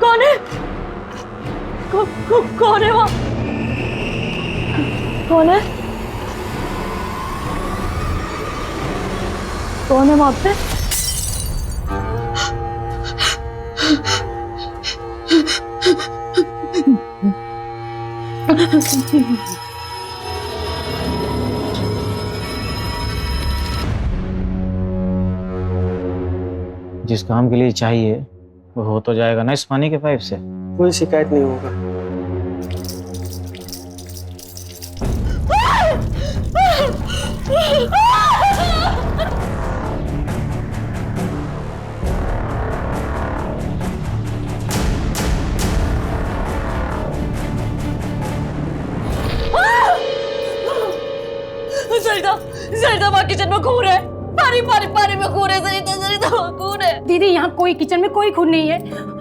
कौन है? कौन है वहाँ? कौन है? कौन है वहाँ पे? जिस काम के लिए चाहिए वो हो तो जाएगा ना इस पानी के पाइप से। कोई शिकायत नहीं होगा। सरिता वहाँ किचन में खून है। पानी पानी पानी में खून है। सरिता वहाँ खून है। दीदी यहाँ कोई किचन में कोई खून नहीं है।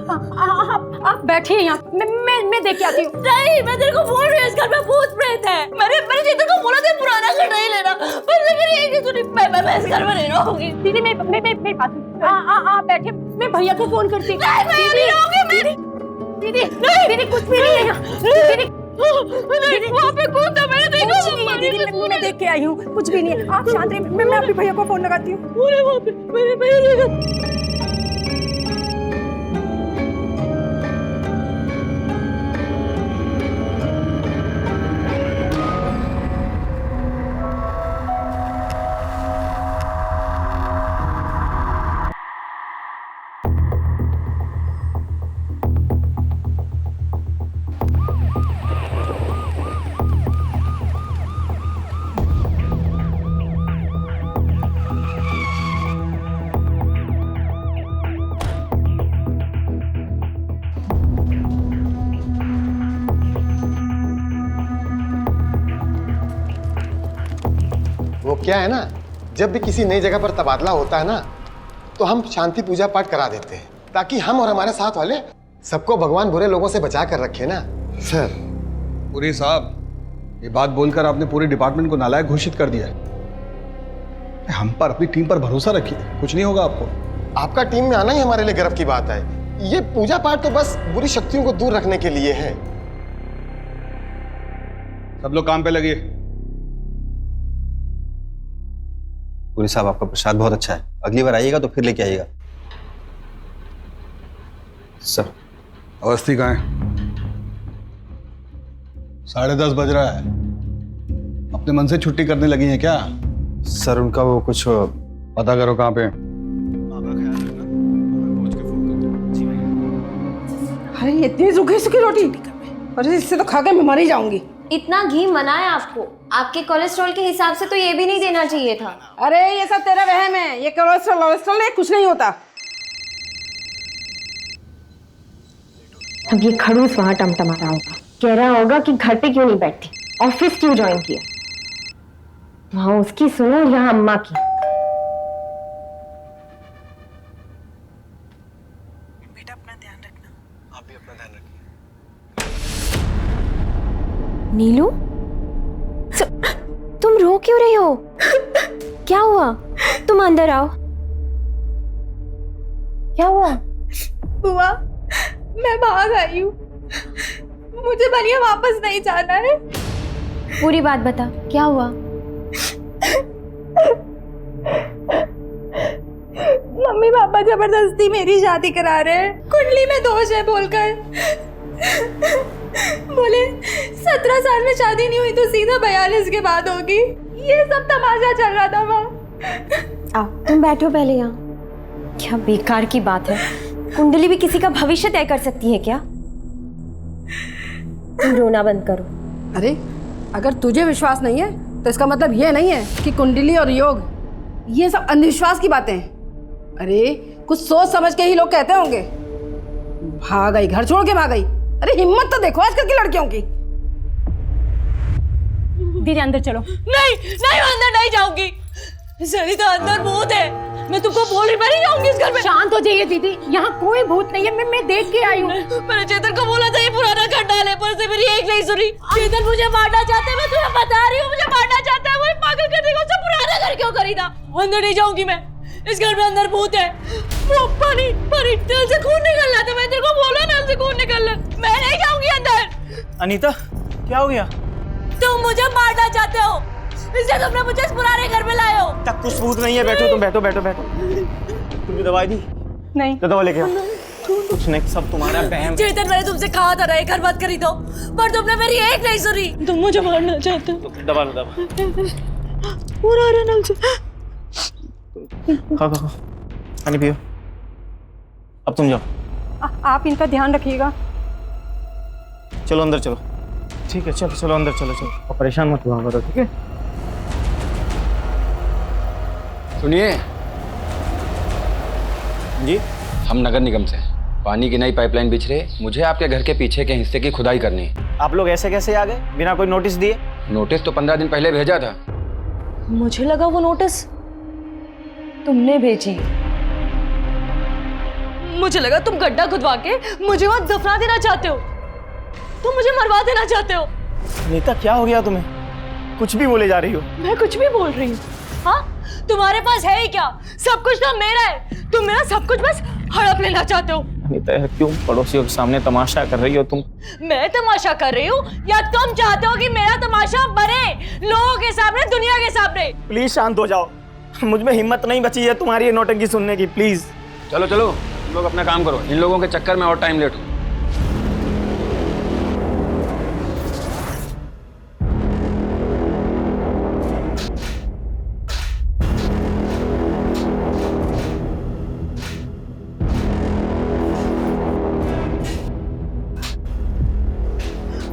आप बैठिए यहाँ, मैं देख के आती हूँ। नहीं, मैं तेरे को बोल रही हूँ इस घर में भूत प्रेत है। मैंने चेतन को बोला था पुराना घर नहीं लेना, पर लेकिन ये नहीं सुनी। मैं इस घर में नहीं रहूंगी। दीदी मैं बात आप बैठे, मैं भैया को फोन करती हूँ। दीदी कुछ भी नहीं है यहाँ। दीदी वहाँ पे कौन था? मैंने देखा। कुछ नहीं है दीदी, मैं देख के आई हूँ। कुछ भी नहीं है, आप शांत रहिए। मैं अपने भैया को फोन लगाती हूँ। वहाँ पे मैंने देखा। वो क्या है ना, जब भी किसी नई जगह पर तबादला होता है ना, तो हम शांति पूजा पाठ करा देते हैं ताकि हम और हमारे साथ वाले सबको भगवान बुरे लोगों से बचा कर रखे ना। सर पुरी साहब, ये बात बोलकर आपने पूरे डिपार्टमेंट को नालायक घोषित कर दिया है। हम पर, अपनी टीम पर भरोसा रखिए, कुछ नहीं होगा आपको। आपका टीम में आना ही हमारे लिए गर्व की बात है। ये पूजा पाठ तो बस बुरी शक्तियों को दूर रखने के लिए है। सब लोग काम पे लगिए। पुरी साहब, आपका प्रसाद बहुत अच्छा है, अगली बार आइएगा तो फिर लेके आइएगा। सर अवस्थी कहाँ है? 10:30 बज रहा है। अपने मन से छुट्टी करने लगी हैं क्या? सर उनका वो कुछ पता करो कहाँ पे। अरे इतनी सूखी सूखी रोटी, अरे इससे तो खा के मैं मर ही जाऊंगी। इतना घी मना है आपको, आपके कोलेस्ट्रॉल के हिसाब से तो ये भी नहीं देना चाहिए था। अरे ये सब तेरा वहम है, ये कोलेस्ट्रॉल है, कुछ नहीं होता। अब ये खड़ूस वहां टमटमा रहा होगा, कह रहा होगा कि घर पे क्यों नहीं बैठती, ऑफिस क्यों ज्वाइन किया। वहां उसकी सुनो, यहाँ अम्मा की। बेटा अपना ध्यान रखना। आप भी अपना ध्यान रखिए। नीलू, तुम रो क्यों रही हो? क्या हुआ? तुम अंदर आओ। क्या हुआ? बुआ, मैं भाग आई हूँ। मुझे बनिया वापस नहीं जाना है। पूरी बात बता, क्या हुआ? मम्मी पापा जबरदस्ती मेरी शादी करा रहे हैं, कुंडली में दोष है बोलकर। बोले 17 साल में शादी नहीं हुई तो सीधा 42 के बाद होगी। ये सब तमाशा चल रहा था वहाँ। आओ तुम बैठो पहले यहाँ। क्या बेकार की बात है, कुंडली भी किसी का भविष्य तय कर सकती है क्या? तुम रोना बंद करो। अरे अगर तुझे विश्वास नहीं है तो इसका मतलब ये नहीं है कि कुंडली और योग ये सब अंधविश्वास की बातें हैं। अरे कुछ सोच समझ के ही लोग कहते होंगे। भाग गई, घर छोड़ के भाग गई। अरे हिम्मत तो देखो आजकल की लड़कियों की। दीदी अंदर चलो। नहीं नहीं, मैं अंदर नहीं जाऊंगी। सरिता, अंदर भूत है। मैं तुमको बोल रही, मैं नहीं जाऊंगी इस घर में। शांत हो जाइए दीदी, यहाँ कोई भूत नहीं है। मैं देख के आई हूँ। मैंने चेतन को बोला था ये पुराना घर डाले, पर से मेरी एक नहीं सुनी। चेतन मुझे मारना चाहता है, मैं तुम्हें बता रही हूँ, मुझे मारना चाहता है। वो पागल करने को उससे पुराना घर क्यों खरीदा? अंदर नहीं जाऊंगी मैं, इस घर में अंदर भूत है। वो पानी नल से खून निकल रहा था, मैं तेरे को बोला नल से अनीता क्या हो गया? तुम मुझे मारना चाहते हो, इसलिए तुमने मुझे इस पुराने घर में लाए हो। तक कुछ सबूत नहीं है, बैठो तुम, बैठो बैठो बैठो। तुमने दवाई दी? नहीं। तो दवा लेके आओ। कुछ नहीं, सब तुम्हारा बहम है। चेतन, मैंने तुमसे कहा था ना ये घर मत खरीदो, पर तुमने मेरी एक नहीं सुनी। तुम मुझे मारना चाहते हो। दबा लो, दबा। पूरा आ रहा नल से। खाओ खाओ, पानी पियो। अब तुम जाओ। आप इनका ध्यान रखिएगा। चलो अंदर चलो। ठीक है, चलो चलो अंदर चलो चलो। और परेशान मत हुआ करो, ठीक है? सुनिए जी। हम नगर निगम से पानी की नई पाइपलाइन बिछ रही, मुझे आपके घर के पीछे के हिस्से की खुदाई करनी है। आप लोग ऐसे कैसे आ गए बिना कोई नोटिस दिए? नोटिस तो 15 दिन पहले भेजा था। मुझे लगा वो नोटिस तुमने भेजी। मुझे लगा तुम गड्ढा खुदवा के मुझे वहां दफना देना चाहते हो, तुम मुझे मरवा देना चाहते हो। नीता क्या हो गया तुम्हें? कुछ भी बोले जा रही हो। मैं कुछ भी बोल रही हूँ? हाँ, तुम्हारे पास है ही क्या? सब कुछ तो मेरा है, तुम मेरा सब कुछ बस हड़प लेना चाहते हो। नीता यार, क्यों पड़ोसियों के सामने तमाशा कर रही हो तुम? मैं तमाशा कर रही हूँ या तुम चाहते हो कि मेरा तमाशा बने लोगों के सामने, दुनिया के सामने? प्लीज शांत हो जाओ, मुझ में हिम्मत नहीं बची है तुम्हारी ये नौटंकी सुनने की। प्लीज चलो चलो, तुम लोग अपना काम करो, इन लोगों के चक्कर में और टाइम लेट हो।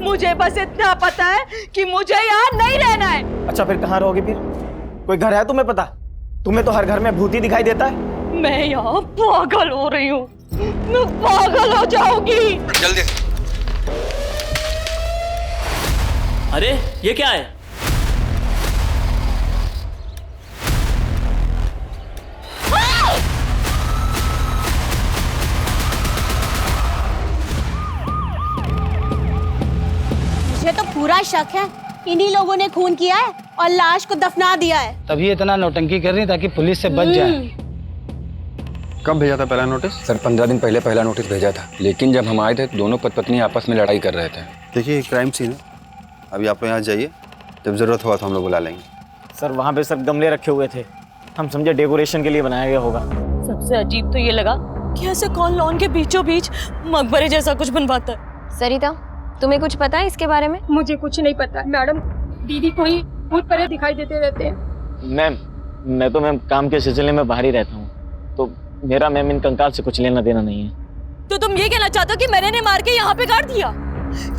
मुझे बस इतना पता है कि मुझे यहाँ नहीं रहना है। अच्छा फिर कहाँ रहोगे? फिर कोई घर है तुम्हें पता? तुम्हें तो हर घर में भूत ही दिखाई देता है। मैं यहाँ पागल हो रही हूँ, मैं पागल हो जाऊंगी। जल्दी से। अरे ये क्या है? मुझे तो पूरा शक है इन्हीं लोगों ने खून किया है और लाश को दफना दिया है। तभी इतना नौटंकी कर रही ताकि पुलिस से बच जाए। कब भेजा था पहला नोटिस? सर 15 दिन पहले पहला नोटिस भेजा था, लेकिन जब हम आए थे दोनों पति पत्नी आपस में लड़ाई कर रहे थे। देखिए क्राइम सीन है, अभी आप लोग यहाँ जाइए, जब ज़रूरत होगा तो हम लोग बुला लेंगे। सर वहाँ पे सर गमले रखे हुए थे, हम समझे डेकोरेशन के लिए बनाया गया होगा। सबसे अजीब तो ये लगा कि ऐसे कौन लॉन के बीचों बीच मकबरे जैसा कुछ बनवाता है। सरिता, तुम्हें कुछ पता है इसके बारे में? मुझे कुछ नहीं पता मैडम, दीदी को ही भूत प्रेत दिखाई देते रहते हैं। मैम मैं तो मैम काम के सिलसिले में बाहर ही रहता हूँ, तो मेरा मैम इन कंकाल से कुछ लेना देना नहीं है। तो तुम ये कहना चाहते हो कि मैंने इन्हें मार के यहाँ पे गाड़ दिया?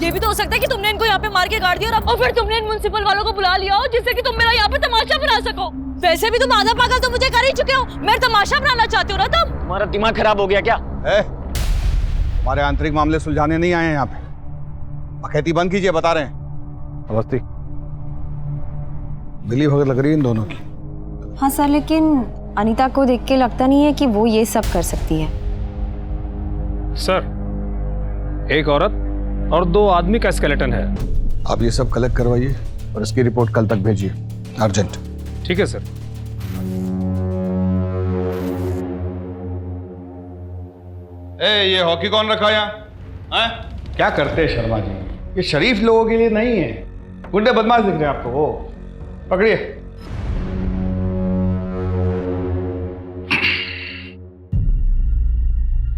ये भी तो हो सकता है कि तुमने इनको यहाँ पे मार के गाड़ दिया और फिर तुमने इन म्युनिसिपल वालों को बुला लिया हो जिससे कि तुम मेरा यहाँ पे तमाशा बना सको। वैसे भी तुम आधा पागल तो मुझे कर ही चुके हो, मेरा तमाशा बनाना चाहते हो ना तुम? तुम्हारा दिमाग खराब हो गया क्या? हमारे आंतरिक मामले सुलझाने नहीं आए हैं यहाँ पे, अखैती बंद कीजिए, बता रहे हैं। अवस्थी मिली भगत लग रही है इन दोनों की। हाँ सर, लेकिन अनीता को देख के लगता नहीं है कि वो ये सब कर सकती है। सर एक औरत और 2 आदमी का स्केलेटन है। आप ये सब कलेक्ट करवाइए और इसकी रिपोर्ट कल तक भेजिए, अर्जेंट। ठीक है सर। ये हॉकी कौन रखा यहाँ? क्या करते हैं शर्मा जी, ये शरीफ लोगों के लिए नहीं है, गुंडे बदमाश दिख रहे हैं आपको। वो पकड़िए।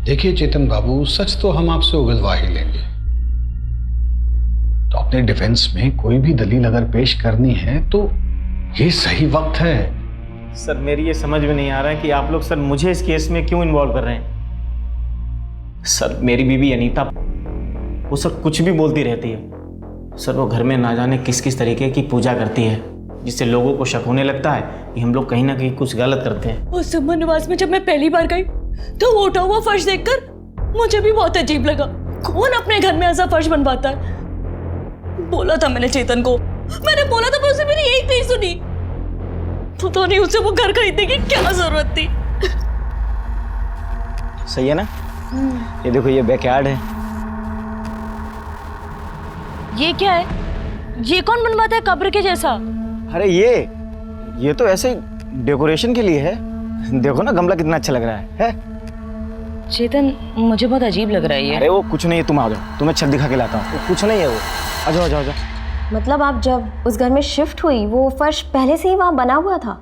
देखिए चेतन बाबू, सच तो हम आपसे उगलवा ही लेंगे, तो अपने डिफेंस में कोई भी दलील अगर पेश करनी है तो ये सही वक्त है। सर मेरी ये समझ में नहीं आ रहा है कि आप लोग सर मुझे इस केस में क्यों इन्वॉल्व कर रहे हैं। सर मेरी बीवी अनीता वो सर कुछ भी बोलती रहती है। सर वो घर में ना जाने किस किस तरीके की पूजा करती है, जिससे लोगों को शक होने लगता है कि हम लोग कहीं ना कहीं कुछ गलत करते हैं। उस सुमन निवास में जब मैं पहली बार गई तो वो उठा हुआ फर्श देखकर मुझे भी बहुत अजीब लगा। कौन अपने घर में ऐसा फर्श बनवाता है? बोला था मैंने चेतन को, मैंने बोला था, पर उसे मेरी एक नहीं सुनी। पता नहीं उसे वो घर खरीदने की क्या जरूरत थी। सही है ना? ये देखो ये बैकयार्ड है। ये क्या है? ये कौन बनवाता है कब्र के जैसा? अरे ये तो ऐसे डेकोरेशन के लिए है। देखो ना गमला कितना अच्छा लग रहा है? चेतन, मुझे बहुत अजीब लग रहा है ये। अरे वो कुछ नहीं है, तुम आ जाओ, तुम्हें छत दिखा के लाता हूँ। वो कुछ नहीं है, वो आ जाओ आ जाओ आ जाओ। मतलब आप जब उस घर में शिफ्ट हुई वो फर्श पहले से ही वहां बना हुआ था?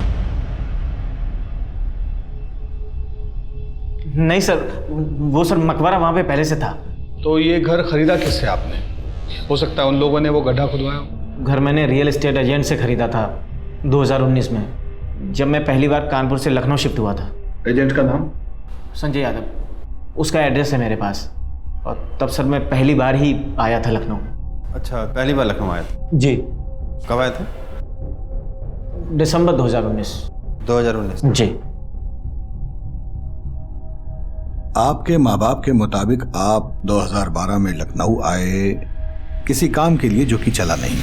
नहीं सर, वो सर मकबरा वहाँ पे पहले से था। तो ये घर खरीदा किससे आपने? हो सकता है उन लोगों ने वो गड्ढा खुदवाया हो। घर मैंने रियल एस्टेट एजेंट से खरीदा था 2019 में, जब मैं पहली बार कानपुर से लखनऊ शिफ्ट हुआ था। एजेंट का नाम? संजय यादव, उसका एड्रेस है मेरे पास। और तब सर मैं पहली बार ही आया था लखनऊ। अच्छा, पहली बार लखनऊ आए थे? जी। कब आए थे? दिसंबर 2019। 2019 जी। आपके माँ बाप के मुताबिक आप 2012 में लखनऊ आए किसी काम के लिए जो कि चला नहीं,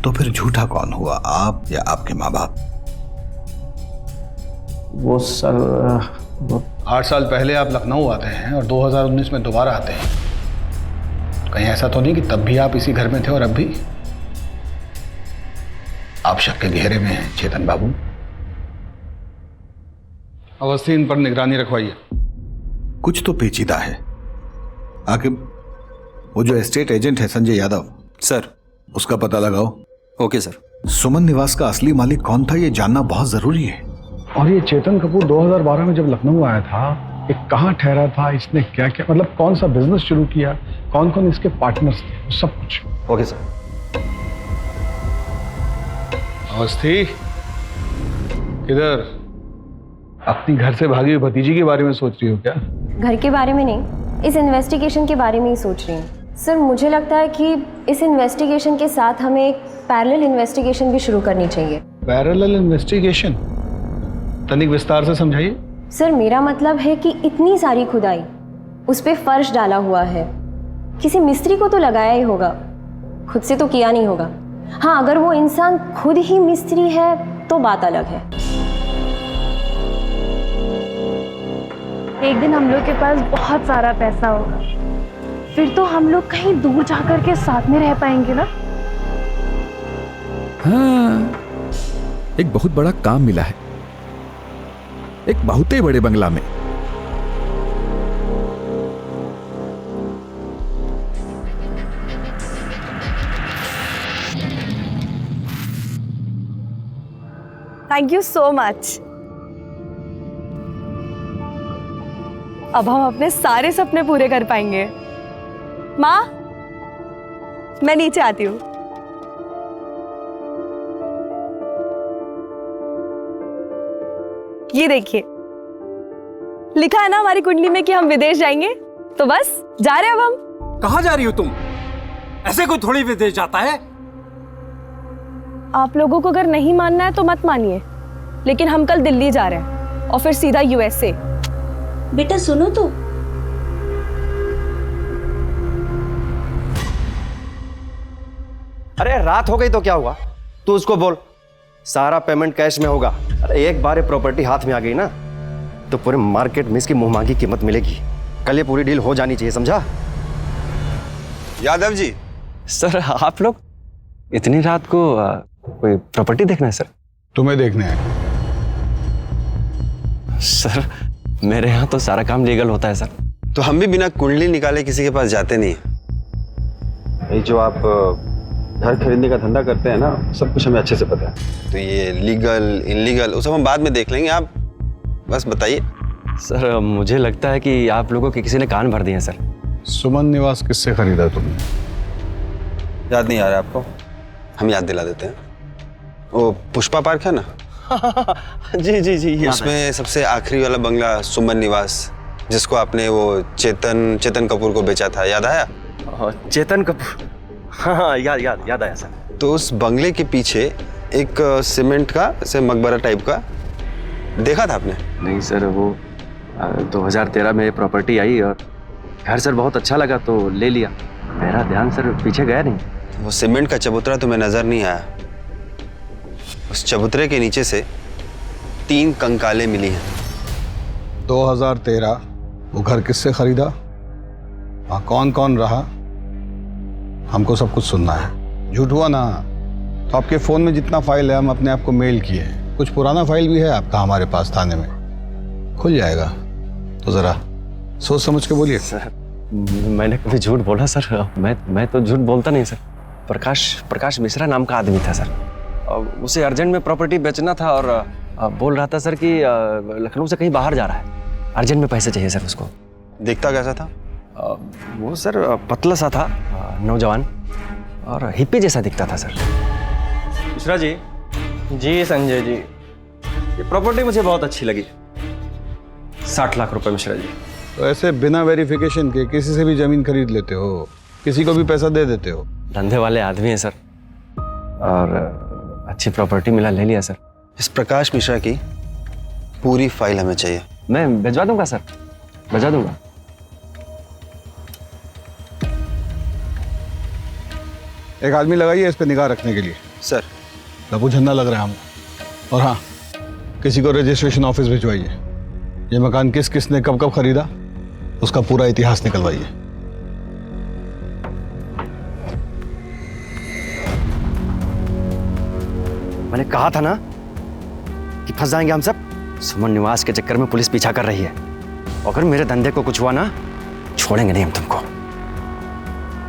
तो फिर झूठा कौन हुआ, आप या आपके माँ बाप? वो सर 8 साल पहले आप लखनऊ आते हैं और 2019 में दोबारा आते हैं। कहीं ऐसा तो नहीं कि तब भी आप इसी घर में थे और अब भी? आप शक के घेरे में हैं चेतन बाबू। अवस्थी, इन पर निगरानी रखवाइए। कुछ तो पेचीदा है। आखिर वो जो एस्टेट एजेंट है संजय यादव, सर, उसका पता लगाओ। Okay sir. सुमन निवास का असली मालिक कौन था ये जानना बहुत जरूरी है। और ये चेतन कपूर 2012 में जब लखनऊ आया था, ये कहाँ ठहरा था, इसने क्या क्या, मतलब कौन सा बिजनेस शुरू किया, कौन कौन इसके पार्टनर्स थे, सब कुछ। Okay sir. अवस्थी, किधर? अपनी घर से भागी हुई भतीजी के बारे में सोच रही हो क्या? घर के बारे में नहीं, इस इन्वेस्टिगेशन के बारे में ही सोच रही हूँ। सर, मुझे लगता है कि इस इन्वेस्टिगेशन के साथ हमें एक पैरेलल इन्वेस्टिगेशन भी शुरू करनी चाहिए। Parallel investigation? तनिक विस्तार से समझाइए। सर, मेरा मतलब है कि इतनी सारी खुदाई, उस पे फर्श डाला हुआ है, किसी मिस्त्री को तो लगाया ही होगा, खुद से तो किया नहीं होगा। हाँ, अगर वो इंसान खुद ही मिस्त्री है तो बात अलग है। एक दिन हम लोग के पास बहुत सारा पैसा होगा, फिर तो हम लोग कहीं दूर जाकर के साथ में रह पाएंगे ना। हाँ, एक बहुत बड़ा काम मिला है, एक बहुत ही बड़े बंगला में। Thank you so much. अब हम अपने सारे सपने पूरे कर पाएंगे। माँ, मैं नीचे आती हूँ। ये देखिए, लिखा है ना हमारी कुंडली में कि हम विदेश जाएंगे, तो बस जा रहे हैं अब हम। कहाँ जा रही हो तुम? ऐसे कोई थोड़ी विदेश जाता है। आप लोगों को अगर नहीं मानना है तो मत मानिए, लेकिन हम कल दिल्ली जा रहे हैं और फिर सीधा यूएसए। बेटा सुनो तो, अरे रात हो गई तो क्या हुआ? तू उसको बोल सारा पेमेंट कैश में होगा। अरे एक बार ये प्रॉपर्टी हाथ में आ गई ना तो पूरे मार्केट में इसकी मुंह मांगी कीमत मिलेगी। कल ये पूरी डील हो जानी चाहिए, समझा? यादव जी। सर, आप लोग इतनी रात को कोई प्रॉपर्टी देखना है? सर, तुम्हें देखने हैं। सर, मेरे यहाँ तो सारा काम लीगल होता है सर। तो हम भी बिना कुंडली निकाले किसी के पास जाते नहीं। ये जो आप घर खरीदने का धंधा करते हैं ना, सब कुछ हमें अच्छे से पता है। तो ये लीगल इनलीगल वो सब हम बाद में देख लेंगे, आप बस बताइए। सर, मुझे लगता है कि आप लोगों के किसी ने कान भर दिए हैं सर। सुमन निवास किससे खरीदा तुमने? याद नहीं आ रहा आपको? हम याद दिला देते हैं। वो पुष्पा पार्क है ना? जी जी जी, उसमें सबसे आखिरी वाला बंगला सुमन निवास, जिसको आपने वो चेतन कपूर को बेचा था, याद आया? चेतन कपूर, हाँ याद आया सर। तो उस बंगले के पीछे एक सीमेंट का ऐसे मकबरा टाइप का देखा था आपने? नहीं सर, वो 2013 में प्रॉपर्टी आई और घर सर बहुत अच्छा लगा तो ले लिया। मेरा ध्यान सर पीछे गया नहीं। वो सीमेंट का चबूतरा तुम्हें नजर नहीं आया? उस चबूतरे के नीचे से 3 कंकालें मिली हैं। 2013 वो घर किससे खरीदा? वहाँ कौन कौन रहा? हमको सब कुछ सुनना है। झूठ हुआ ना तो आपके फोन में जितना फाइल है हम अपने आप को मेल किए हैं। कुछ पुराना फाइल भी है आपका हमारे पास थाने में, खुल जाएगा। तो जरा सोच समझ के बोलिए। सर मैंने कभी झूठ बोला सर? मैं तो झूठ बोलता नहीं सर। प्रकाश मिश्रा नाम का आदमी था सर। उसे अर्जेंट में प्रॉपर्टी बेचना था और बोल रहा था सर कि लखनऊ से कहीं बाहर जा रहा है, अर्जेंट में पैसे चाहिए सर उसको। दिखता कैसा था? वो सर पतला सा था, नौजवान और हिप्पी जैसा दिखता था सर। मिश्रा जी। जी संजय जी, ये प्रॉपर्टी मुझे बहुत अच्छी लगी। 60 लाख रुपए मिश्रा जी। तो ऐसे बिना वेरिफिकेशन के किसी से भी जमीन खरीद लेते हो, किसी को भी पैसा दे देते हो? धंधे वाले आदमी हैं सर, और अच्छी प्रॉपर्टी मिला, ले लिया सर। इस प्रकाश मिश्रा की पूरी फाइल हमें चाहिए। मैं भिजवा दूंगा सर, भिजवा दूंगा। एक आदमी लगाइए इस पे निगाह रखने के लिए। सर लबू झंडा लग रहा है हमको। और हाँ, किसी को रजिस्ट्रेशन ऑफिस भिजवाइए। ये मकान किस किस ने कब कब खरीदा उसका पूरा इतिहास निकलवाइए। मैंने कहा था ना कि फंस जाएंगे हम सब। सुमन निवास के चक्कर में पुलिस पीछा कर रही है। अगर मेरे धंधे को कुछ हुआ ना, छोड़ेंगे नहीं हम तुमको।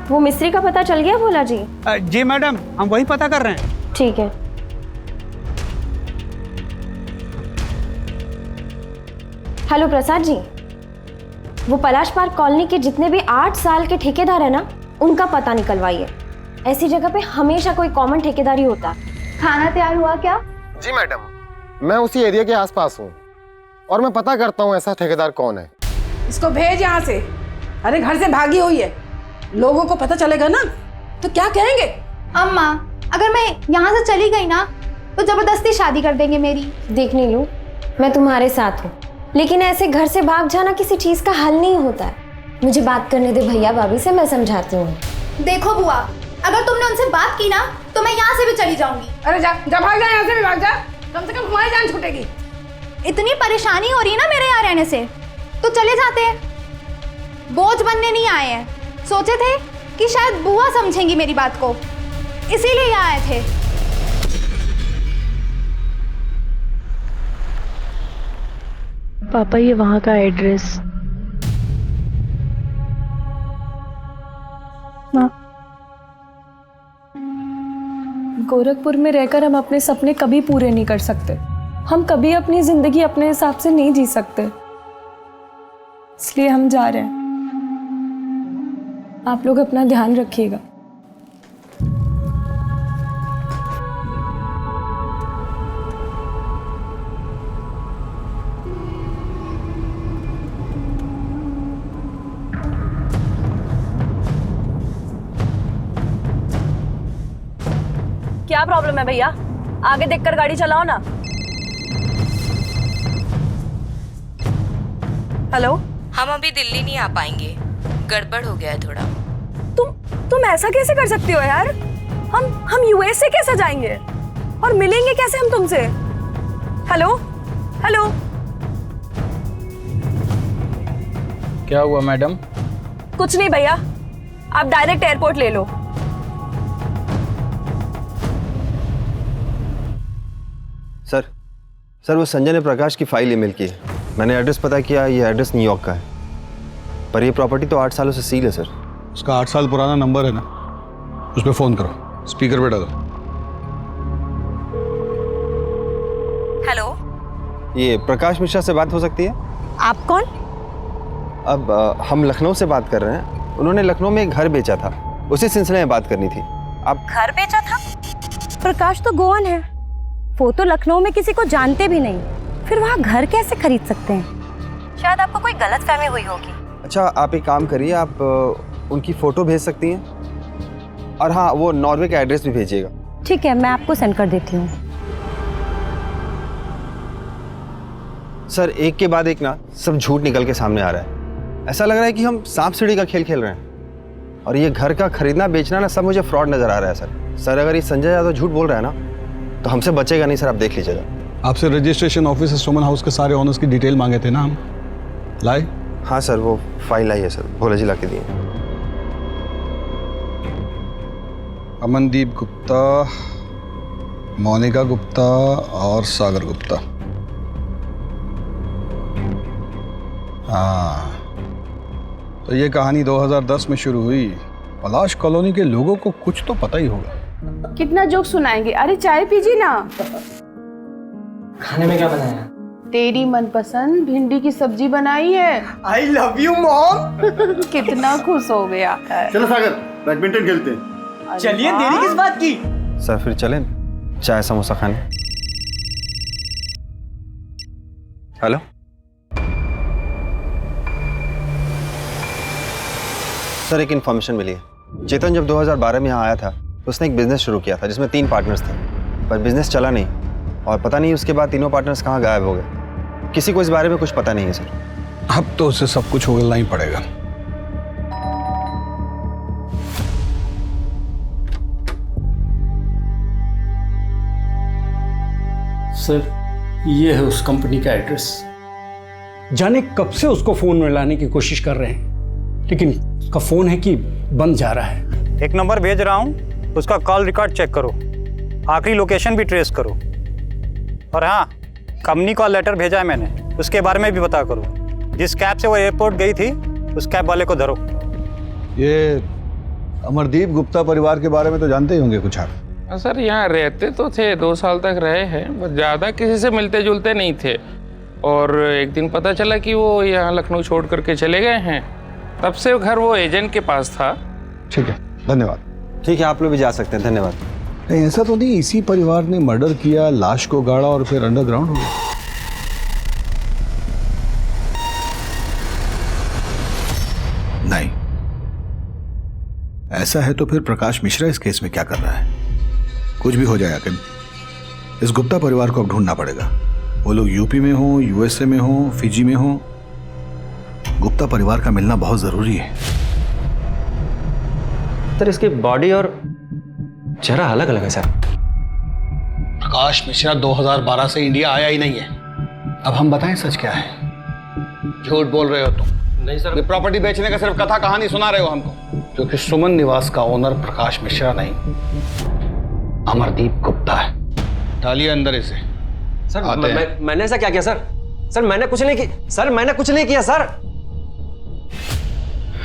वो मिस्त्री का पता चल गया भोला जी? जी मैडम, हम वही पता कर रहे हैं। ठीक है। हेलो प्रसाद जी, वो पलाश पार्क कॉलोनी के जितने भी 8 साल के ठेकेदार है ना, उनका पता निकलवाइए। ऐसी जगह पे हमेशा कोई कॉमन ठेकेदारी होता। खाना तैयार हुआ क्या? जी मैडम, मैं उसी एरिया के आसपास हूँ और मैं पता करता हूँ ऐसा ठेकेदार कौन है। इसको भेज यहाँ से। अरे घर से भागी हुई है, लोगों को पता चलेगा ना तो क्या कहेंगे? अम्मा, अगर मैं यहाँ से चली गई ना तो जबरदस्ती शादी कर देंगे मेरी। देख नीलू, मैं तुम्हारे साथ हूँ, लेकिन ऐसे घर से भाग जाना किसी चीज का हल नहीं होता है। मुझे बात करने दे भैया भाभी से, मैं समझाती हूँ। देखो बुआ, अगर तुमने उनसे बात की ना तो मैं यहाँ से भी चली जाऊंगी। अरे जा भाग जा, यहाँ से भी भाग जा, कम से कम हमारी जान छूटेगी। इतनी परेशानी हो रही है ना मेरे यहाँ रहने से, तो चले जाते हैं। बोझ बनने नहीं आए हैं, सोचे थे कि शायद बुआ समझेंगी मेरी बात को, इसीलिए यहाँ आए थे। पापा, ये वहाँ का एड्रेस। गोरखपुर में रहकर हम अपने सपने कभी पूरे नहीं कर सकते। हम कभी अपनी जिंदगी अपने हिसाब से नहीं जी सकते, इसलिए हम जा रहे हैं। आप लोग अपना ध्यान रखिएगा। क्या प्रॉब्लम है भैया? आगे देखकर गाड़ी चलाओ ना। हेलो, हम अभी दिल्ली नहीं आ पाएंगे, गड़बड़ हो गया है थोड़ा। तुम ऐसा कैसे कर सकती हो यार? हम यूएस से कैसे जाएंगे और मिलेंगे कैसे हम तुमसे? हेलो हेलो, क्या हुआ मैडम? कुछ नहीं भैया, आप डायरेक्ट एयरपोर्ट ले लो। सर वो संजय ने प्रकाश की फाइल ईमेल की है। मैंने एड्रेस पता किया, ये एड्रेस न्यूयॉर्क का है, पर ये प्रॉपर्टी तो 8 सालों से सील है सर। उसका 8 साल पुराना नंबर है ना, उस पर फोन करो, स्पीकर पे डालो। हेलो, ये प्रकाश मिश्रा से बात हो सकती है? आप कौन? अब हम लखनऊ से बात कर रहे हैं। उन्होंने लखनऊ में एक घर बेचा था, उसी सिलसिले में बात करनी थी। आप घर बेचा था? प्रकाश तो गोवन है, वो तो लखनऊ में किसी को जानते भी नहीं, फिर वहाँ घर कैसे खरीद सकते हैं? शायद आपको कोई गलतफहमी हुई होगी। अच्छा, आप एक काम करिए, आप उनकी फ़ोटो भेज सकती हैं, और हाँ, वो नॉर्वे का एड्रेस भी भेजिएगा। ठीक है, मैं आपको सेंड कर देती हूँ। सर एक के बाद एक ना सब झूठ निकल के सामने आ रहा है। ऐसा लग रहा है कि हम सांप सीढ़ी का खेल खेल रहे हैं, और ये घर का खरीदना बेचना ना सब मुझे फ्रॉड नज़र आ रहा है सर। अगर ये संजय यादव झूठ बोल रहा है ना तो हमसे बचेगा नहीं सर, आप देख लीजिएगा। आपसे रजिस्ट्रेशन ऑफिस सुमन हाउस के सारे ओनर्स की डिटेल मांगे थे ना हम, लाए? हाँ सर, वो फाइल आई है सर, भोला जी ला के दिए। अमनदीप गुप्ता, मोनिका गुप्ता और सागर गुप्ता। हाँ, तो ये कहानी 2010 में शुरू हुई। पलाश कॉलोनी के लोगों को कुछ तो पता ही होगा। कितना जोक सुनाएंगे? अरे चाय पीजिए ना। खाने में क्या बनाया? तेरी मनपसंद भिंडी की सब्जी बनाई है। I love you mom. कितना खुश हो गया। चलो सागर, बैडमिंटन खेलते हैं। चलिए, देरी किस बात की? सर फिर चलें चाय समोसा खाने। हेलो, सर एक इन्फॉर्मेशन मिली है। चेतन जब 2012 में यहाँ आया था तो उसने एक बिजनेस शुरू किया था जिसमें 3 पार्टनर्स थे, पर बिजनेस चला नहीं और पता नहीं उसके बाद तीनों पार्टनर्स कहाँ गायब हो गए। किसी को इस बारे में कुछ पता नहीं है सर। अब तो उसे सब कुछ उगलना ही पड़ेगा। सर ये है उस कंपनी का एड्रेस। जाने कब से उसको फोन में लाने की कोशिश कर रहे हैं, लेकिन उसका फोन है कि बंद जा रहा है। एक नंबर भेज रहा हूँ, उसका कॉल रिकॉर्ड चेक करो, आखिरी लोकेशन भी ट्रेस करो। और हाँ, कंपनी का लेटर भेजा है मैंने, उसके बारे में भी पता करो। जिस कैब से वो एयरपोर्ट गई थी उस कैब वाले को धरो। ये अमरदीप गुप्ता परिवार के बारे में तो जानते ही होंगे कुछ आप? सर यहाँ रहते तो थे, 2 साल तक रहे हैं, बस ज़्यादा किसी से मिलते जुलते नहीं थे। और एक दिन पता चला कि वो यहाँ लखनऊ छोड़ करके चले गए हैं। तब से घर वो एजेंट के पास था। ठीक है, धन्यवाद। ठीक है, आप लोग भी जा सकते हैं, धन्यवाद। नहीं, ऐसा तो नहीं इसी परिवार ने मर्डर किया, लाश को गाड़ा और फिर अंडरग्राउंड हो गया? नहीं, ऐसा है तो फिर प्रकाश मिश्रा इस केस में क्या कर रहा है? कुछ भी हो जाए आखिर इस गुप्ता परिवार को अब ढूंढना पड़ेगा। वो लोग यूपी में हो, यूएसए में हो, फिजी में हो, गुप्ता परिवार का मिलना बहुत जरूरी है। सर इसकी बॉडी और चेहरा अलग अलग है सर। प्रकाश मिश्रा 2012 से इंडिया आया ही नहीं है। अब हम बताएं सच क्या है? झूठ बोल रहे हो तुम। नहीं सर, ये प्रॉपर्टी बेचने का सिर्फ कथा कहानी सुना रहे हो हमको, क्योंकि सुमन निवास का ओनर प्रकाश मिश्रा नहीं, अमरदीप गुप्ता है। डालिए अंदर इसे। सर मैंने ऐसा क्या किया सर? सर मैंने कुछ नहीं किया सर, मैंने कुछ नहीं किया सर।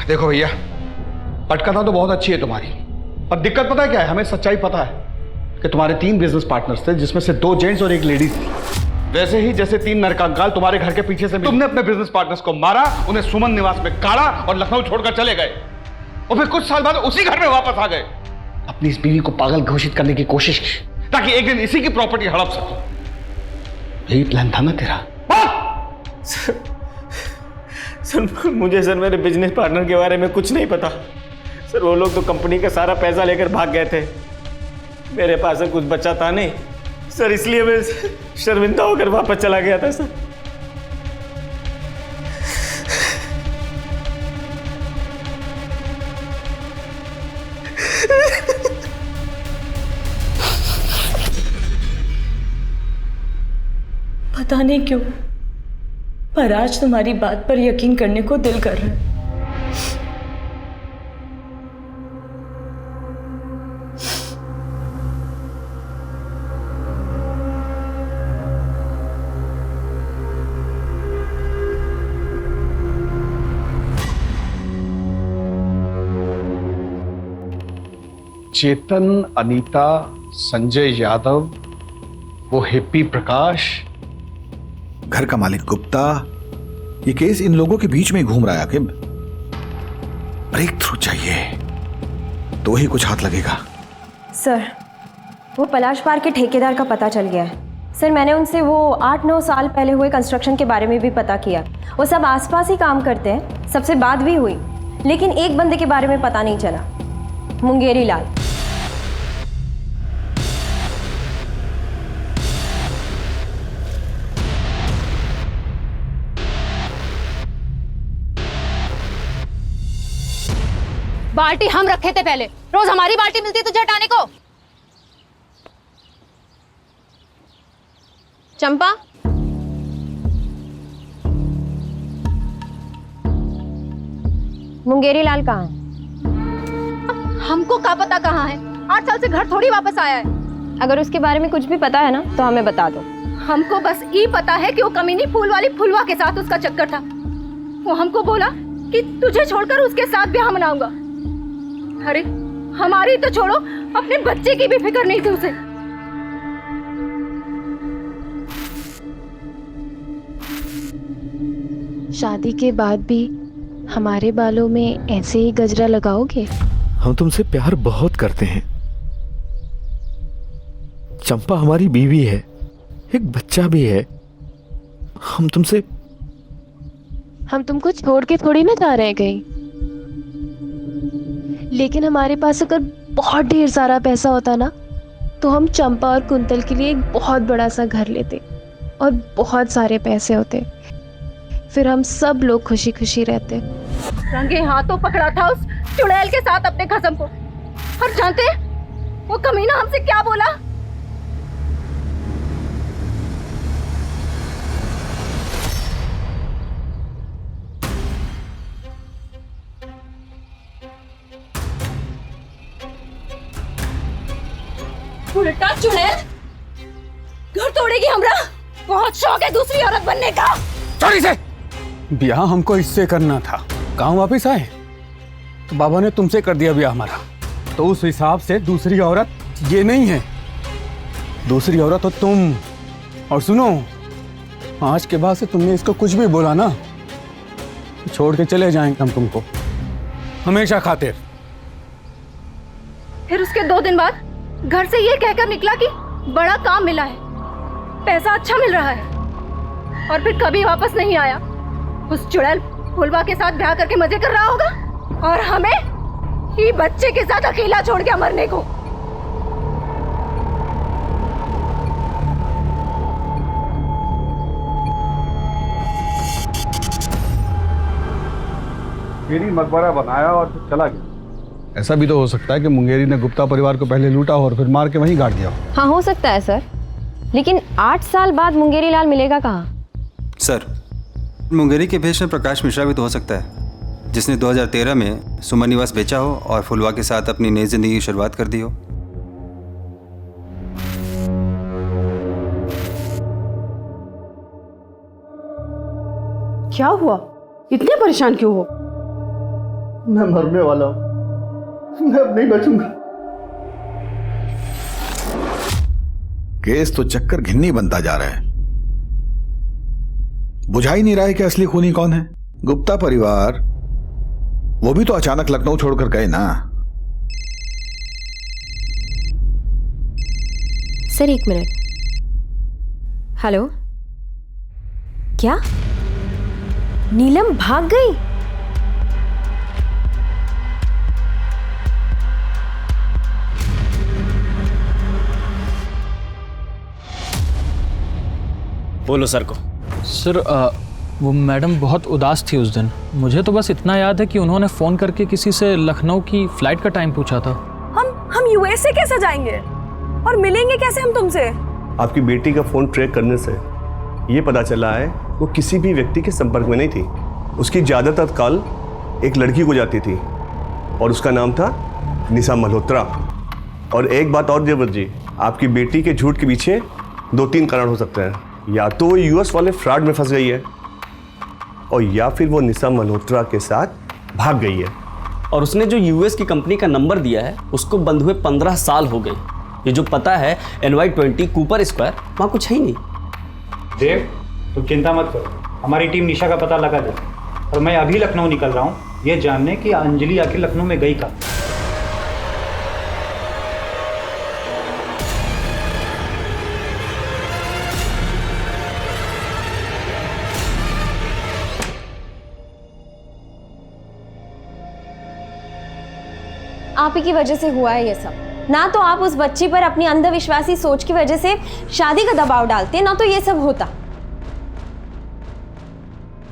देखो भैया, पटकथा तो बहुत अच्छी है तुम्हारी, पर दिक्कत पता है क्या है? हमें सच्चाई पता है कि तुम्हारे 3 बिजनेस पार्टनर्स थे, जिसमें से 2 जेंट्स और 1 लेडीज थी। वैसे ही जैसे 3 नरकंकाल तुम्हारे घर के पीछे से तुमने अपने बिजनेस पार्टनर्स को मारा, उन्हें सुमन निवास में काढ़ा और लखनऊ छोड़कर चले गए, और फिर कुछ साल बाद उसी घर में वापस आ गए। अपनी इस बीवी को पागल घोषित करने की कोशिश की ताकि एक दिन इसी की प्रॉपर्टी हड़प सको। यही प्लान था ना तेरा? सर मुझे सर मेरे बिजनेस पार्टनर के बारे में कुछ नहीं पता सर। वो लोग तो कंपनी का सारा पैसा लेकर भाग गए थे। मेरे पास कुछ बचा था नहीं सर, इसलिए मैं शर्मिंदा होकर वापस चला गया था सर। पता नहीं क्यों, पर आज तुम्हारी बात पर यकीन करने को दिल कर रहा है। चेतन, अनीता, संजय यादव, वो हिप्पी प्रकाश, घर का मालिक गुप्ता, ये केस इन लोगों के बीच में ही घूम रहा है। आकिब, ब्रेक थ्रू चाहिए तो ही कुछ हाथ लगेगा। सर वो पलाश पार्क के ठेकेदार का पता चल गया है। सर मैंने उनसे वो 8-9 साल पहले हुए कंस्ट्रक्शन के बारे में भी पता किया। वो सब आसपास ही काम करते हैं, सबसे बात भी हुई, लेकिन एक बंदे के बारे में पता नहीं चला, मुंगेरी लाल। बाल्टी हम रखे थे पहले, रोज हमारी बाल्टी मिलती है तुझे हटाने को। चंपा, मुंगेरी लाल कहाँ है? हमको क्या पता कहाँ है? 8 साल से घर थोड़ी वापस आया है। अगर उसके बारे में कुछ भी पता है ना तो हमें बता दो। हमको बस ये पता है कि वो कमीनी फूल वाली फुलवा के साथ उसका चक्कर था। वो हमको बोला कि तुझे छोड़कर उसके साथ ब्याह मनाऊंगा। अरे हमारी तो छोड़ो, अपने बच्चे की भी फिक्र नहीं थी उसे। शादी के बाद भी हमारे बालों में ऐसे ही गजरा लगाओगे? हम तुमसे प्यार बहुत करते हैं। चंपा हमारी बीवी है, एक बच्चा भी है। हम तुमको छोड़ के थोड़ी ना जा रहे हैं कहीं। लेकिन हमारे पास अगर बहुत ढेर सारा पैसा होता ना, तो हम चंपा और कुंतल के लिए एक बहुत बड़ा सा घर लेते और बहुत सारे पैसे होते। फिर हम सब लोग खुशी खुशी रहते। रंगे हाथों पकड़ा था उस चुड़ैल के साथ अपने खसम को। और जानते वो कमीना हमसे क्या बोला? उल्टा चुड़ैल घर तोड़ेगी हमरा। बहुत शौक है दूसरी औरत बनने का। छोड़ी से। ब्याह हमको इससे करना था। गांव वापस आए तो बाबा ने तुमसे कर दिया ब्याह हमारा। तो उस हिसाब से दूसरी औरत ये नहीं है, दूसरी औरत तो तुम। और सुनो, आज के बाद से तुमने इसको कुछ भी बोला ना, छोड़ के चले जाएंगे हम तुमको हमेशा खातिर। फिर उसके 2 दिन बाद घर से ये कहकर निकला कि बड़ा काम मिला है, पैसा अच्छा मिल रहा है, और फिर कभी वापस नहीं आया। उस चुड़ैल फुलवा के साथ ब्याह करके मजे कर रहा होगा, और हमें ही बच्चे के साथ अकेला छोड़ के मरने को। मेरी मकबरा बनाया और फिर चला गया। ऐसा भी तो हो सकता है कि मुंगेरी ने गुप्ता परिवार को पहले लूटा और फिर मार के वहीं गाड़ दिया। हाँ, हो सकता है सर, लेकिन 8 साल बाद मुंगेरी लाल मिलेगा कहाँ? सर, मुंगेरी के भेष में प्रकाश मिश्रा भी तो हो सकता है, जिसने 2013 में सुमन निवास बेचा हो और फुलवा के साथ अपनी नई जिंदगी की शुरुआत कर दी हो। क्या हुआ? इतने परेशान क्यों हो? मैं मरने वाला हूं, मैं अब नहीं बचूंगा। केस तो चक्कर घिन्नी बनता जा रहा है। बुझा ही नहीं रहा है कि असली खूनी कौन है। गुप्ता परिवार, वो भी तो अचानक लखनऊ छोड़कर गए ना। Sir 1 minute. हेलो, क्या नीलम भाग गई? बोलो सर को। सर वो मैडम बहुत उदास थी उस दिन। मुझे तो बस इतना याद है कि उन्होंने फ़ोन करके किसी से लखनऊ की फ़्लाइट का टाइम पूछा था। हम यूएसए कैसे जाएंगे और मिलेंगे कैसे हम तुमसे? आपकी बेटी का फ़ोन ट्रैक करने से ये पता चला है वो किसी भी व्यक्ति के संपर्क में नहीं थी। उसकी ज़्यादातर कॉल एक लड़की को जाती थी और उसका नाम था निशा मल्होत्रा। और एक बात और देवर जी, आपकी बेटी के झूठ के पीछे 2-3 कारण हो सकते हैं। या तो वो यूएस वाले फ्रॉड में फंस गई है, और या फिर वो निशा मल्होत्रा के साथ भाग गई है। और उसने जो यूएस की कंपनी का नंबर दिया है उसको बंद हुए 15 साल हो गए। ये जो पता है NY20 कूपर स्क्वायर, वहाँ कुछ है ही नहीं। देव, तुम चिंता मत करो, हमारी टीम निशा का पता लगा देगी। और मैं अभी लखनऊ निकल रहा हूँ ये जानने कि अंजलि आखिर लखनऊ में गई कब। आप ही की वजह से हुआ है ये सब। ना तो आप उस बच्ची पर अपनी अंधविश्वासी सोच की वजह से शादी का दबाव डालते, ना तो ये सब होता।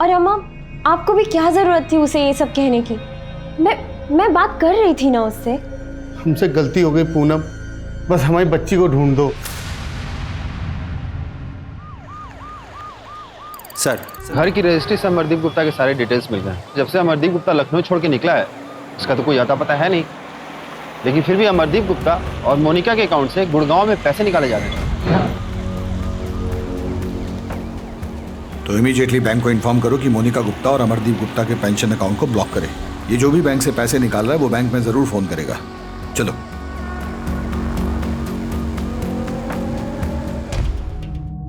और अम्मा, आपको भी क्या जरूरत थी उसे ये सब कहने की? मैं बात कर रही थी ना उससे। हमसे गलती हो गई पूनम, बस हमारी बच्ची को ढूंढ दो। सर, घर की रजिस्ट्री से अमरदीप गुप्ता के सारे डिटेल्स मिल गए। जब से अमरदीप गुप्ता लखनऊ छोड़ के निकला है उसका तो कोई आता पता है नहीं, लेकिन फिर भी अमरदीप गुप्ता और मोनिका के अकाउंट से गुड़गांव में पैसे निकाले जा रहे हैं। तो इमीडिएटली बैंक को इन्फॉर्म करो कि मोनिका गुप्ता और अमरदीप गुप्ता के पेंशन अकाउंट को ब्लॉक करे। ये जो भी बैंक से पैसे निकाल रहा है वो बैंक में जरूर फोन करेगा। चलो।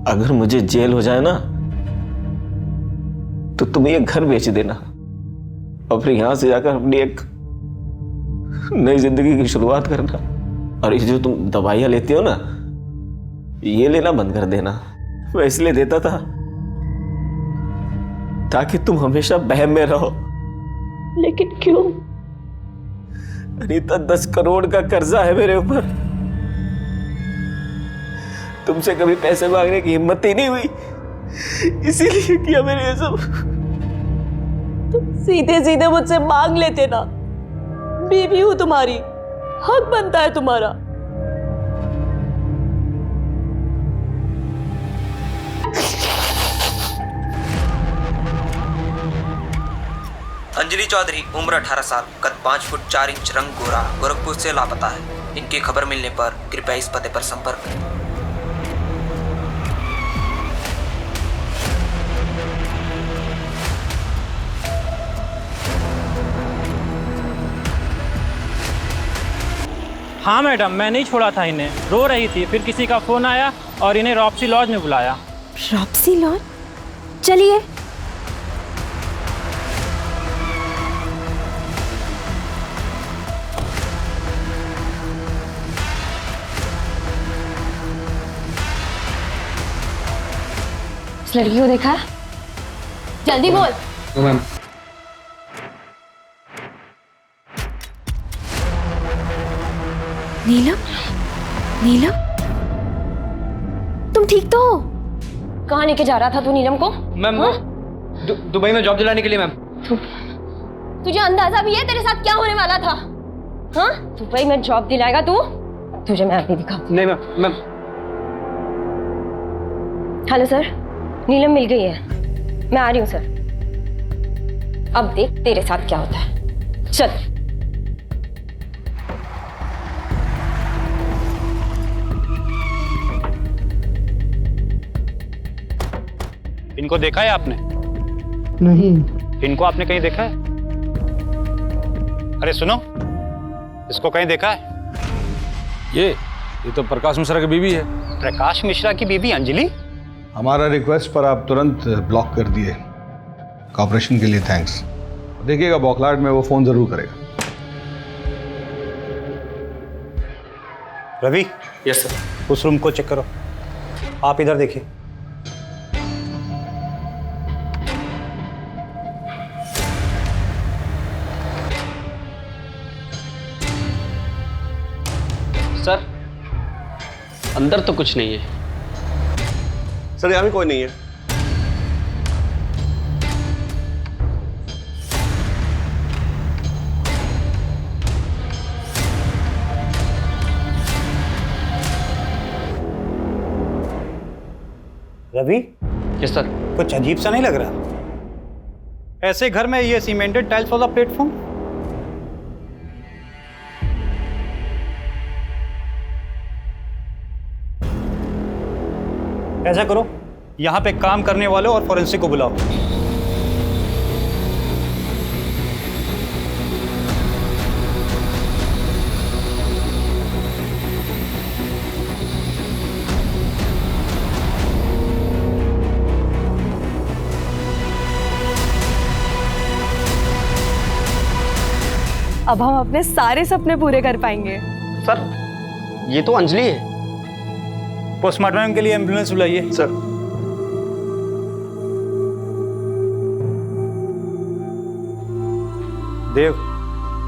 अगर मुझे जेल हो जाए ना तो तुम ये घर बेच देना और फिर यहां से जाकर अपनी एक नई जिंदगी की शुरुआत करना। और ये जो तुम दवाइयां लेती हो ना, ये लेना बंद कर देना। मैं इसलिए देता था ताकि तुम हमेशा बहम में रहो। लेकिन क्यों? अनीता, 10 करोड़ का कर्जा है मेरे ऊपर। तुमसे कभी पैसे मांगने की हिम्मत ही नहीं हुई, इसीलिए किया मैंने ये सब। तुम सीधे सीधे मुझसे मांग लेते ना। बीवी हूं तुम्हारी, हक बनता है तुम्हारा। अंजलि चौधरी, उम्र 18 साल, कद 5 फुट 4 इंच, रंग गोरा, गोरखपुर से लापता है। इनकी खबर मिलने पर कृपया इस पते पर संपर्क करें। हाँ मैडम, मैं नहीं छोड़ा था इन्हें, रो रही थी, फिर किसी का फ़ोन आया और इन्हें रॉप्सी लॉज में बुलाया। रॉप्सी लॉज? चलिए। इस लड़की को देखा? जल्दी बोल। मैम, नीलम? नीलम? तुम ठीक तो हो? कहाँ लेके जा रहा था तू नीलम को? मैम, दुबई में जॉब दिलाने के लिए। मैम, तुझे अंदाजा भी है तेरे साथ क्या होने वाला था? हाँ, दुबई में जॉब दिलाएगा तू? तुझे मैं अभी दिखाती। नहीं मैम। हेलो सर, नीलम मिल गई है, मैं आ रही हूँ सर। अब देख तेरे साथ क्या होता है। चल। इनको देखा है आपने? नहीं। इनको आपने कहीं देखा है? अरे सुनो, इसको कहीं देखा है? ये तो प्रकाश मिश्रा की बीवी है। प्रकाश मिश्रा की बीवी अंजलि? हमारा रिक्वेस्ट पर आप तुरंत ब्लॉक कर दिए। कॉपरेशन के लिए थैंक्स। देखिएगा बौखलाहट में वो फोन जरूर करेगा। रवि। Yes sir. उस रूम को चेक करो। आप इधर देखिए। सर, अंदर तो कुछ नहीं है। सर, यहाँ भी कोई नहीं है। रवि? Yes sir. कुछ अजीब सा नहीं लग रहा? ऐसे घर में ये सीमेंटेड टाइल्स वाला प्लेटफॉर्म? ऐसा करो, यहाँ पे काम करने वालों और फॉरेंसिक को बुलाओ। अब हम अपने सारे सपने पूरे कर पाएंगे। सर, ये तो अंजलि है। पोस्टमार्टम के लिए एम्बुलेंस बुलाइए। सर। देव,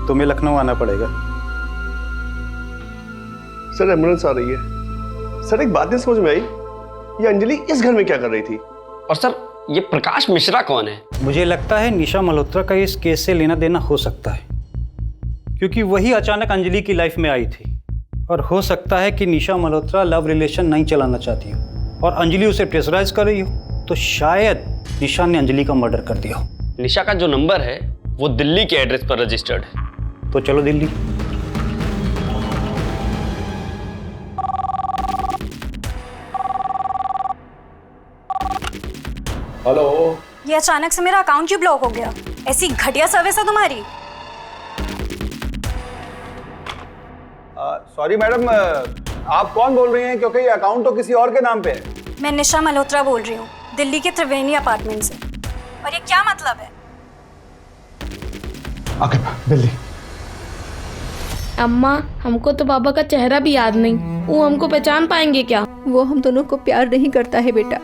तुम्हें लखनऊ आना पड़ेगा। सर, एम्बुलेंस आ रही है। सर, एक बात नहीं समझ में आई, ये अंजलि इस घर में क्या कर रही थी? और सर, ये प्रकाश मिश्रा कौन है? मुझे लगता है निशा मल्होत्रा का इस केस से लेना देना हो सकता है, क्योंकि वही अचानक अंजलि की लाइफ में आई थी। और हो सकता है कि निशा मल्होत्रा लव रिलेशन नहीं चलाना चाहती हो और अंजलि उसे प्रेशराइज कर रही हो, तो शायद निशा ने अंजलि का मर्डर कर दिया हो। निशा का जो नंबर है वो दिल्ली के एड्रेस पर रजिस्टर्ड है। तो चलो दिल्ली। हेलो। ये अचानक से मेरा अकाउंट क्यों ब्लॉक हो गया? ऐसी घटिया सर्विस है तुम्हारी। सॉरी मैडम, आप कौन बोल रही हैं? क्योंकि ये अकाउंट तो किसी और के नाम पे है। मैं निशा मल्होत्रा बोल रही हूँ, दिल्ली के त्रिवेणी अपार्टमेंट से। और ये क्या मतलब है? आके दिल्ली। अम्मा, हमको तो पापा का चेहरा भी याद नहीं, वो हमको पहचान पाएंगे क्या? वो हम दोनों को प्यार नहीं करता है बेटा,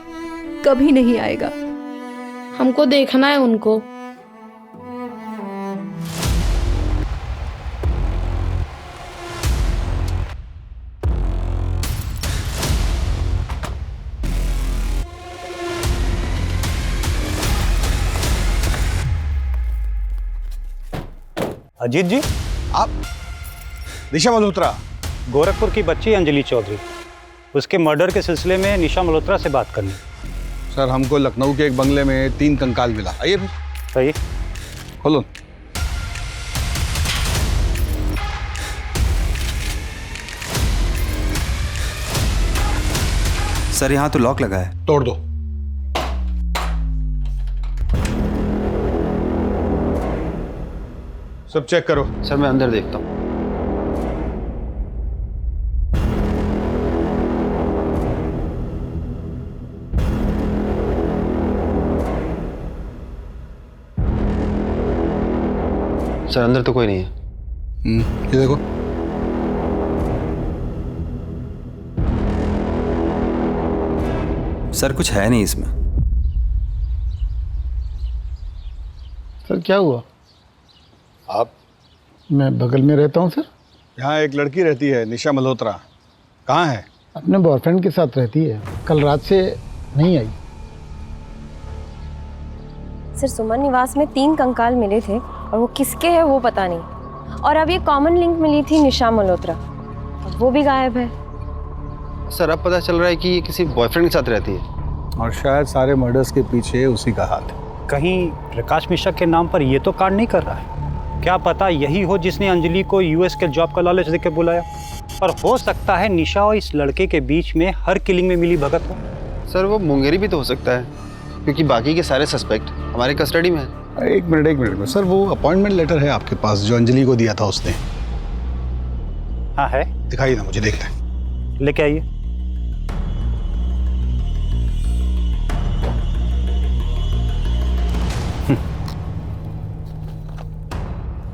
कभी नहीं आएगा। हमको देखना है उनको। अजीत जी, आप? निशा मल्होत्रा? गोरखपुर की बच्ची अंजलि चौधरी, उसके मर्डर के सिलसिले में निशा मल्होत्रा से बात करनी। सर, हमको लखनऊ के एक बंगले में 3 कंकाल मिला। आइए फिर। सही। खोलो। सर यहाँ तो लॉक लगा है। तोड़ दो। सब चेक करो। सर मैं अंदर देखता हूँ। सर अंदर तो कोई नहीं है। ये देखो। सर कुछ है नहीं इसमें। सर क्या हुआ? आप? मैं बगल में रहता हूँ सर। यहाँ एक लड़की रहती है, निशा मल्होत्रा। कहाँ है? अपने बॉयफ्रेंड के साथ रहती है, कल रात से नहीं आई। सर सुमन निवास में 3 कंकाल मिले थे और वो किसके हैं वो पता नहीं। और अब ये कॉमन लिंक मिली थी निशा मल्होत्रा, वो भी गायब है। सर अब पता चल रहा है कि ये किसी बॉयफ्रेंड के साथ रहती है और शायद सारे मर्डर्स के पीछे उसी का हाथ है। कहीं प्रकाश मिश्रा के नाम पर ये तो कांड नहीं कर रहा है? क्या पता यही हो जिसने अंजलि को यूएस के जॉब का लालच देकर बुलाया। और हो सकता है निशा और इस लड़के के बीच में हर किलिंग में मिली भगत हो। सर वो मुंगेरी भी तो हो सकता है, क्योंकि बाकी के सारे सस्पेक्ट हमारे कस्टडी में है। एक मिनट में सर, वो अपॉइंटमेंट लेटर है आपके पास जो अंजलि को दिया था उसने? हाँ है। दिखाइए ना, मुझे देखना है। लेके आइए।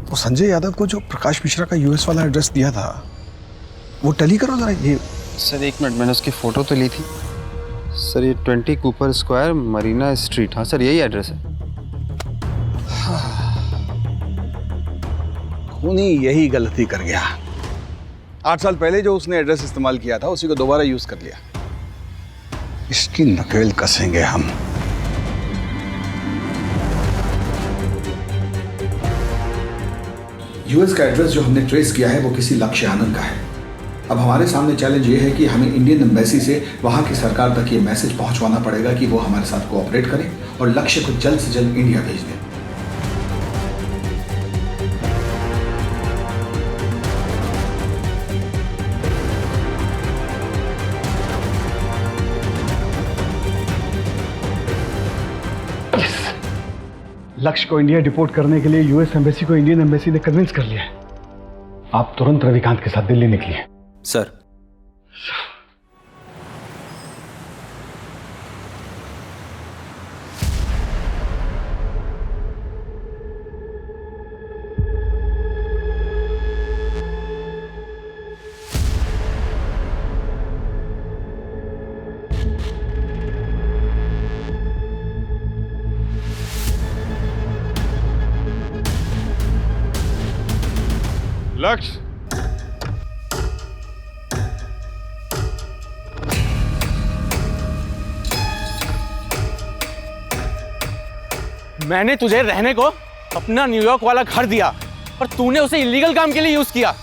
वो संजय यादव को जो प्रकाश मिश्रा का यूएस वाला एड्रेस दिया था, वो टैली करो जरा। ये सर एक मिनट, मैंने उसकी फोटो तो ली थी। सर ये 20 कूपर स्क्वायर मरीना स्ट्रीट। हाँ सर यही एड्रेस है। खूनी यही गलती कर गया। 8 साल पहले जो उसने एड्रेस इस्तेमाल किया था उसी को दोबारा यूज कर लिया। इसकी नकेल कसेंगे हम। यूएस का एड्रेस जो हमने ट्रेस किया है वो किसी लक्ष्य आनंद का है। अब हमारे सामने चैलेंज ये है कि हमें इंडियन एम्बेसी से वहां की सरकार तक ये मैसेज पहुंचवाना पड़ेगा कि वो हमारे साथ कोऑपरेट करें और लक्ष्य को जल्द से जल्द इंडिया भेज दें। लक्ष्य को इंडिया डिपोर्ट करने के लिए यूएस एम्बेसी को इंडियन एम्बेसी ने कन्विंस कर लिया है। आप तुरंत रविकांत के साथ दिल्ली निकलिए। सर लक्ष्य, मैंने तुझे रहने को अपना न्यूयॉर्क वाला घर दिया और तूने उसे इलीगल काम के लिए यूज किया।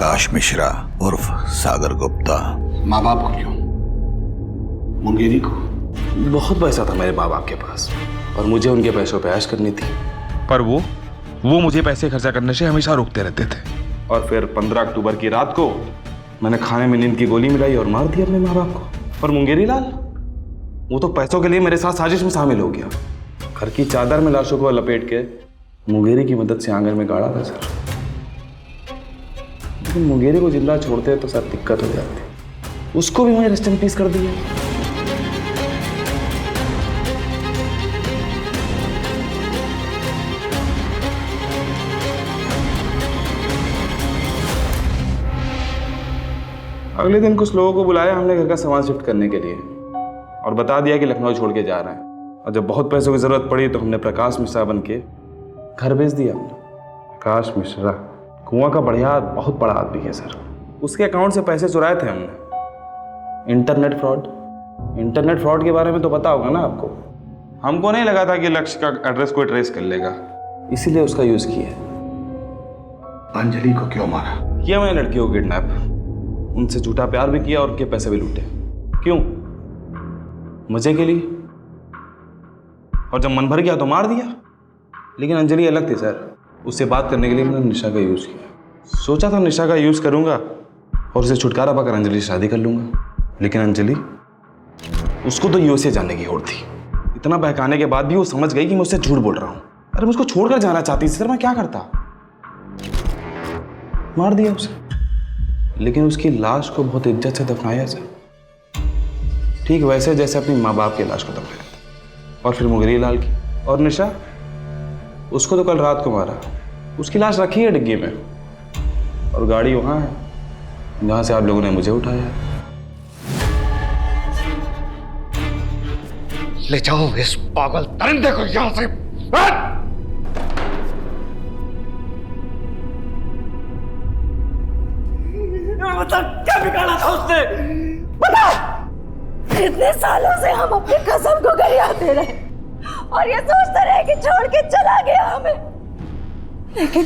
प्रकाश मिश्रा उर्फ सागर गुप्ता। माँ बाप को क्यों? मुंगेरी को? बहुत पैसा था मेरे माँ बाप के पास और मुझे उनके पैसों पे ऐश करनी थी, पर वो मुझे पैसे खर्चा करने से हमेशा रोकते रहते थे। और फिर 15 अक्टूबर की रात को मैंने खाने में नींद की गोली मिलाई और मार दी अपने माँ बाप को। और मुंगेरी लाल, वो तो पैसों के लिए मेरे साथ साजिश में शामिल हो गया। घर की चादर में लाशों को लपेट के मुंगेरी की मदद से आंगन में गाड़ा था सर। लेकिन मुंगेरी को जिंदा छोड़ते तो सर दिक्कत हो जाती। उसको भी मैंने रेस्ट इन पीस कर दिया। अगले दिन कुछ लोगों को बुलाया हमने घर का सामान शिफ्ट करने के लिए और बता दिया कि लखनऊ छोड़ के जा रहे हैं। और जब बहुत पैसों की जरूरत पड़ी तो हमने प्रकाश मिश्रा बन के घर भेज दिया हमने। प्रकाश मिश्रा कुआं का बढ़िया बहुत बड़ा आदमी है सर। उसके अकाउंट से पैसे चुराए थे हमने। इंटरनेट फ्रॉड के बारे में तो पता होगा ना आपको। हमको नहीं लगा था कि लक्ष्य का एड्रेस कोई ट्रेस कर लेगा, इसीलिए उसका यूज किया। अंजलि को क्यों मारा? किया मैंने लड़कियों को किडनैप, उनसे झूठा प्यार भी किया और उनके पैसे भी लूटे। क्यों? मजे के लिए। और जब मन भर गया तो मार दिया। लेकिन अंजलि अलग थी सर। उससे बात करने के लिए मैंने निशा का यूज़ किया। सोचा था निशा का यूज़ करूंगा और उसे छुटकारा पाकर अंजलि से शादी कर लूंगा। लेकिन अंजलि, उसको तो यूएसए जाने की होड़ थी। इतना बहकाने के बाद भी वो समझ गई कि मैं उससे झूठ बोल रहा हूँ। अरे मुझको छोड़कर जाना चाहती थी सर, मैं क्या करता? मार दिया उसे। लेकिन उसकी लाश को बहुत इज्जत से दफनाया सर, ठीक वैसे जैसे अपनी माँ बाप की लाश को दफनाया था। और फिर मुंगेरी लाल की और निशा, उसको तो कल रात को मारा। उसकी लाश रखी है डिग्गी में और गाड़ी वहां है जहां से आप लोगों ने मुझे उठाया। ले जाओ इस पागल दरिंदे को यहां से। बता क्या बिगाड़ा था उसने? बता। इतने सालों से हम अपनी कसम को गरियाते रहे और ये सोचते रहे कि छोड़ के चला गया हमें, लेकिन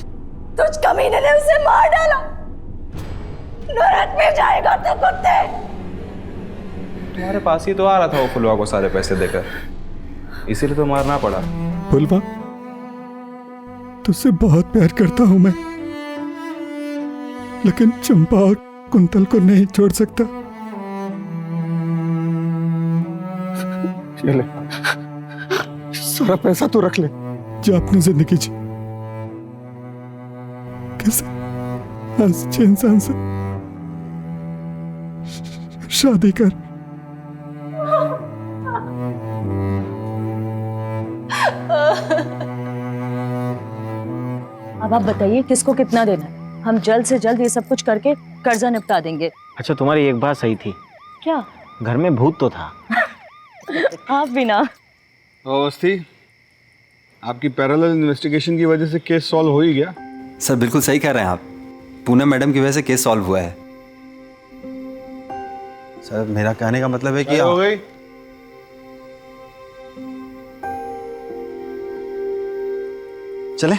तुझ कमीने ने उसे मार डाला। नरक में जाएगा तो कुत्ते। तुम्हारे पास ही तो आ रहा था वो फुलवा को सारे पैसे देकर, इसीलिए तो मारना पड़ा। फुलवा, तुझसे बहुत प्यार करता हूं मैं, लेकिन चंपा और कुंतल को नहीं छोड़ सकता। ये ले, सारा पैसा तो रख ले, जा अपनी जिंदगी जी। कैसे अच्छे इंसान से शादी कर। अब आप बताइए किसको कितना देना है? हम जल्द से जल्द ये सब कुछ करके कर्जा निपटा देंगे। अच्छा, तुम्हारी एक बात सही थी। क्या? घर में भूत तो था। आप भी ना। अवस्थी, आपकी पैरेलल इन्वेस्टिगेशन की वजह से केस सॉल्व हो ही गया। सर बिल्कुल सही कह रहे हैं आप। पूनम मैडम की वजह से केस सॉल्व हुआ है। सर मेरा कहने का मतलब है कि हो गई। चले।